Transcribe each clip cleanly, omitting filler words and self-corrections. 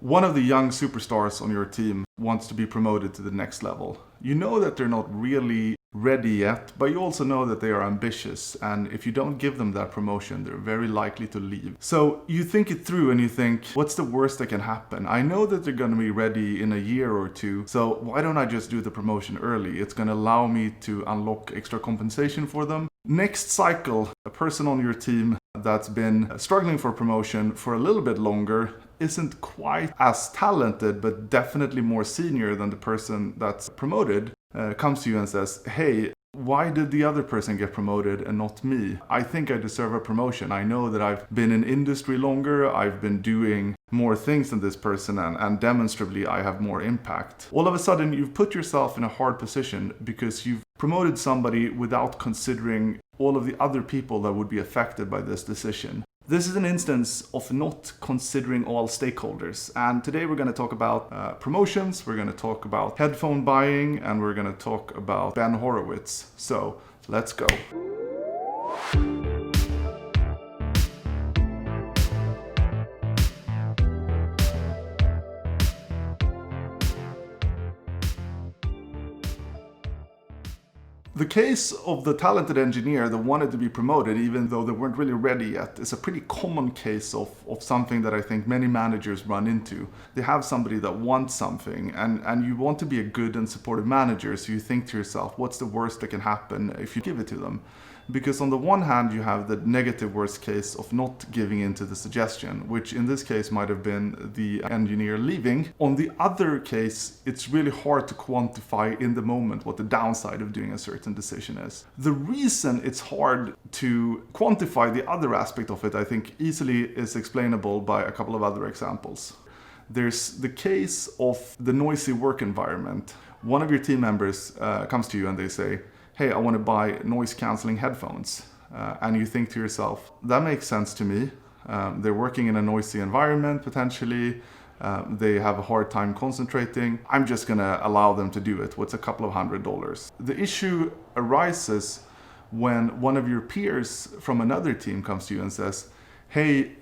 One of the young superstars on your team wants to be promoted to the next level. You know that they're not really ready yet, but you also know that they are ambitious, and if you don't give them that promotion, they're very likely to leave. So you think it through and you think, what's the worst that can happen? I know that they're going to be ready in a year or two, so why don't I just do the promotion early? It's going to allow me to unlock extra compensation for them. Next cycle, a person on your team that's been struggling for promotion for a little bit longer isn't quite as talented, but definitely more senior than the person that's promoted, comes to you and says, hey, why did the other person get promoted and not me? I think I deserve a promotion. I know that I've been in industry longer, I've been doing more things than this person, and demonstrably I have more impact. All of a sudden, you've put yourself in a hard position because you've promoted somebody without considering all of the other people that would be affected by this decision. This is an instance of not considering all stakeholders. And today we're going to talk about promotions, we're going to talk about headphone buying, and we're going to talk about Ben Horowitz. So let's go. The case of the talented engineer that wanted to be promoted even though they weren't really ready yet is a pretty common case of something that I think many managers run into. They have somebody that wants something and you want to be a good and supportive manager, so you think to yourself, what's the worst that can happen if you give it to them? Because on the one hand, you have the negative worst case of not giving in to the suggestion, which in this case might have been the engineer leaving. On the other case, it's really hard to quantify in the moment what the downside of doing a certain decision is. The reason it's hard to quantify the other aspect of it, I think, easily is explainable by a couple of other examples. There's the case of the noisy work environment. One of your team members comes to you and they say, hey, I want to buy noise-canceling headphones. And you think to yourself, that makes sense to me. They're working in a noisy environment, potentially. They have a hard time concentrating. I'm just going to allow them to do it. What's a couple of $100? The issue arises when one of your peers from another team comes to you and says, hey,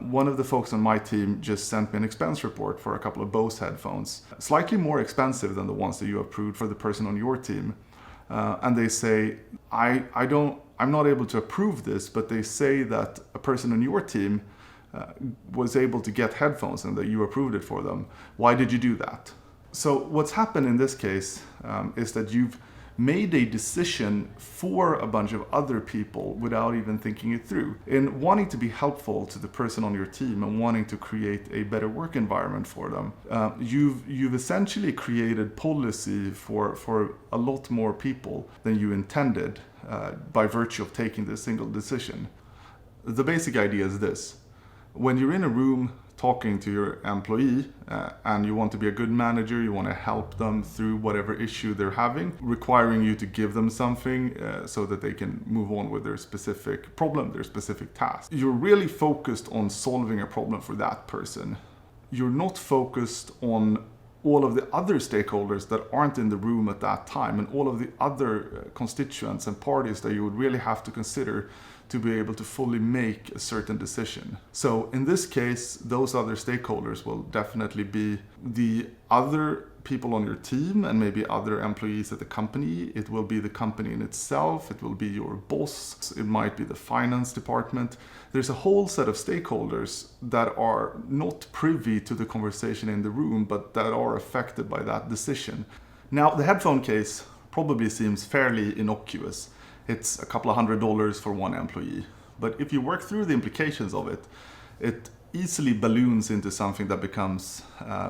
one of the folks on my team just sent me an expense report for a couple of Bose headphones, slightly more expensive than the ones that you approved for the person on your team. And they say, I'm not able to approve this, but they say that a person on your team was able to get headphones and that you approved it for them. Why did you do that? So what's happened in this case is that you've made a decision for a bunch of other people without even thinking it through. In wanting to be helpful to the person on your team and wanting to create a better work environment for them, you've essentially created policy for a lot more people than you intended by virtue of taking this single decision. The basic idea is this. When you're in a room talking to your employee and you want to be a good manager, you want to help them through whatever issue they're having, requiring you to give them something so that they can move on with their specific problem, their specific task. You're really focused on solving a problem for that person. You're not focused on all of the other stakeholders that aren't in the room at that time and all of the other constituents and parties that you would really have to consider to be able to fully make a certain decision. So in this case, those other stakeholders will definitely be the other people on your team and maybe other employees at the company. It will be the company in itself. It will be your boss. It might be the finance department. There's a whole set of stakeholders that are not privy to the conversation in the room, but that are affected by that decision. Now, the headphone case probably seems fairly innocuous. It's a couple of $100 for one employee. But if you work through the implications of it, it easily balloons into something that becomes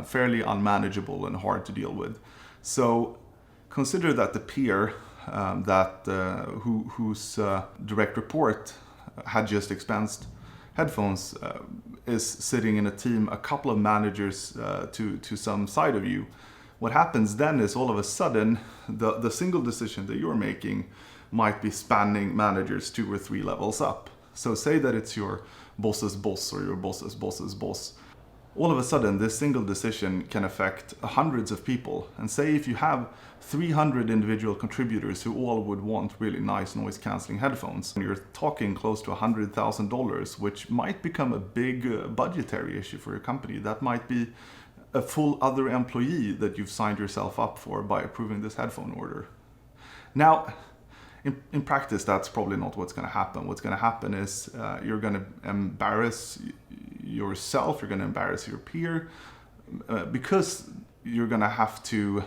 fairly unmanageable and hard to deal with. So consider that the peer whose direct report had just expensed headphones is sitting in a team, a couple of managers to some side of you. What happens then is all of a sudden, the single decision that you're making might be spanning managers 2 or 3 levels up. So say that it's your boss's boss or your boss's boss's boss. All of a sudden, this single decision can affect hundreds of people. And say if you have 300 individual contributors who all would want really nice noise-canceling headphones, and you're talking close to $100,000, which might become a big budgetary issue for your company. That might be a full other employee that you've signed yourself up for by approving this headphone order. Now, in practice, that's probably not what's going to happen. What's going to happen is you're going to embarrass yourself, you're going to embarrass your peer, because you're going to have to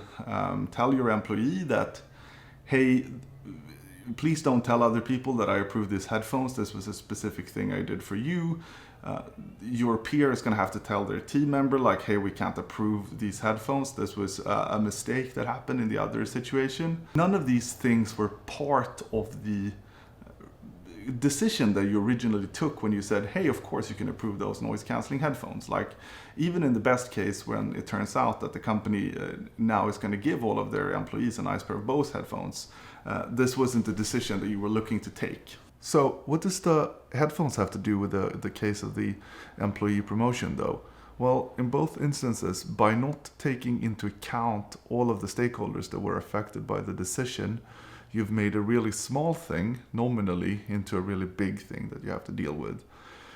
tell your employee that, hey, please don't tell other people that I approved these headphones. This was a specific thing I did for you. Your peer is going to have to tell their team member, like, hey, we can't approve these headphones. This was a mistake that happened in the other situation. None of these things were part of the decision that you originally took when you said, hey, of course you can approve those noise canceling headphones. Like, even in the best case, when it turns out that the company now is going to give all of their employees a nice pair of Bose headphones, this wasn't the decision that you were looking to take. So what does the headphones have to do with the case of the employee promotion, though? Well, in both instances, by not taking into account all of the stakeholders that were affected by the decision, you've made a really small thing, nominally, into a really big thing that you have to deal with.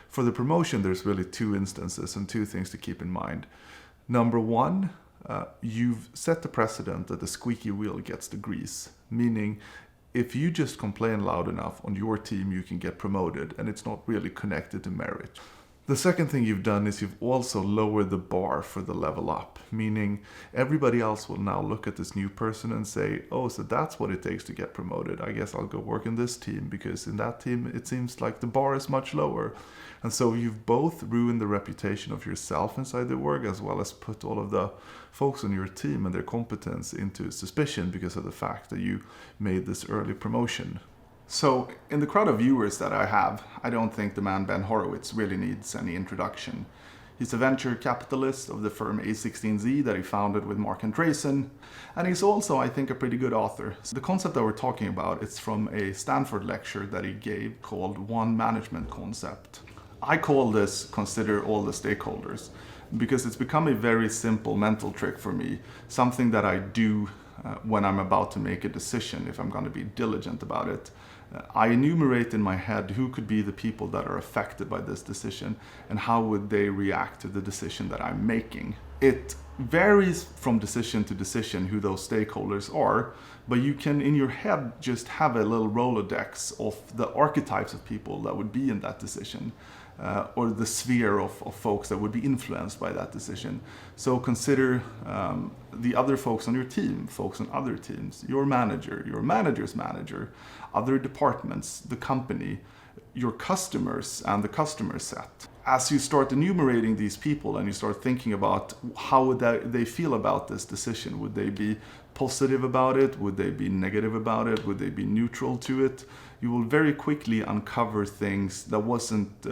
For the promotion, there's really two instances and two things to keep in mind. Number one, you've set the precedent that the squeaky wheel gets the grease, meaning if you just complain loud enough on your team, you can get promoted, and it's not really connected to merit. The second thing you've done is you've also lowered the bar for the level up, meaning everybody else will now look at this new person and say, oh, so that's what it takes to get promoted. I guess I'll go work in this team, because in that team it seems like the bar is much lower. And so you've both ruined the reputation of yourself inside the org, as well as put all of the folks on your team and their competence into suspicion because of the fact that you made this early promotion. So, in the crowd of viewers that I have, I don't think the man Ben Horowitz really needs any introduction. He's a venture capitalist of the firm A16Z that he founded with Mark Andreessen, and he's also, I think, a pretty good author. So the concept that we're talking about is from a Stanford lecture that he gave called One Management Concept. I call this Consider All the Stakeholders, because it's become a very simple mental trick for me, something that I do when I'm about to make a decision, if I'm going to be diligent about it. I enumerate in my head who could be the people that are affected by this decision and how would they react to the decision that I'm making. It varies from decision to decision who those stakeholders are, but you can in your head just have a little Rolodex of the archetypes of people that would be in that decision. Or the sphere of folks that would be influenced by that decision. So consider the other folks on your team, folks on other teams, your manager, your manager's manager, other departments, the company, your customers, and the customer set. As you start enumerating these people and you start thinking about how would they feel about this decision, would they be positive about it? Would they be negative about it? Would they be neutral to it? You will very quickly uncover things that wasn't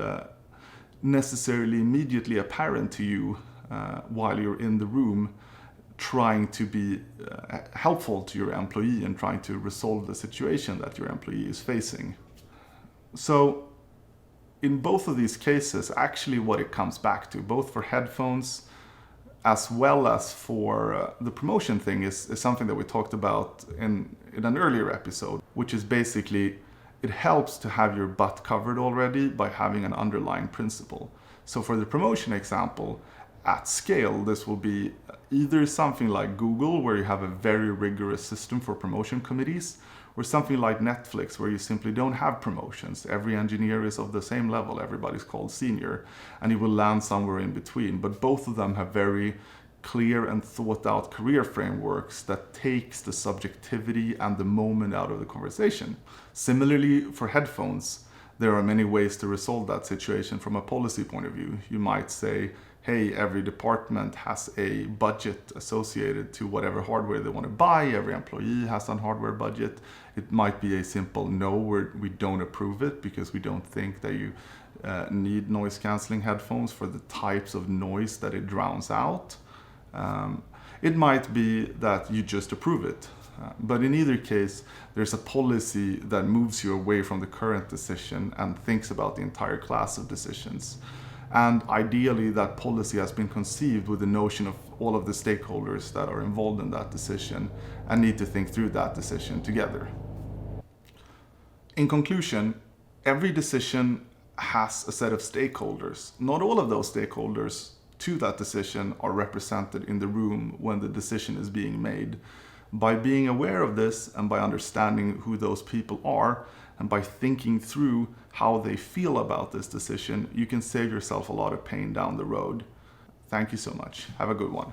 necessarily immediately apparent to you while you're in the room trying to be helpful to your employee and trying to resolve the situation that your employee is facing. So in both of these cases, actually what it comes back to, both for headphones as well as for the promotion thing, is something that we talked about in an earlier episode, which is basically it helps to have your butt covered already by having an underlying principle. So for the promotion example, at scale, this will be either something like Google, where you have a very rigorous system for promotion committees, or something like Netflix, where you simply don't have promotions. Every engineer is of the same level, everybody's called senior, and you will land somewhere in between. But both of them have very clear and thought out career frameworks that takes the subjectivity and the moment out of the conversation. Similarly, for headphones, there are many ways to resolve that situation from a policy point of view. You might say, hey, every department has a budget associated to whatever hardware they want to buy. Every employee has a hardware budget. It might be a simple no, where we don't approve it because we don't think that you need noise cancelling headphones for the types of noise that it drowns out. It might be that you just approve it. But in either case, there's a policy that moves you away from the current decision and thinks about the entire class of decisions. And ideally, that policy has been conceived with the notion of all of the stakeholders that are involved in that decision and need to think through that decision together. In conclusion, every decision has a set of stakeholders. Not all of those stakeholders to that decision are represented in the room when the decision is being made. By being aware of this and by understanding who those people are and by thinking through how they feel about this decision, you can save yourself a lot of pain down the road. Thank you so much. Have a good one.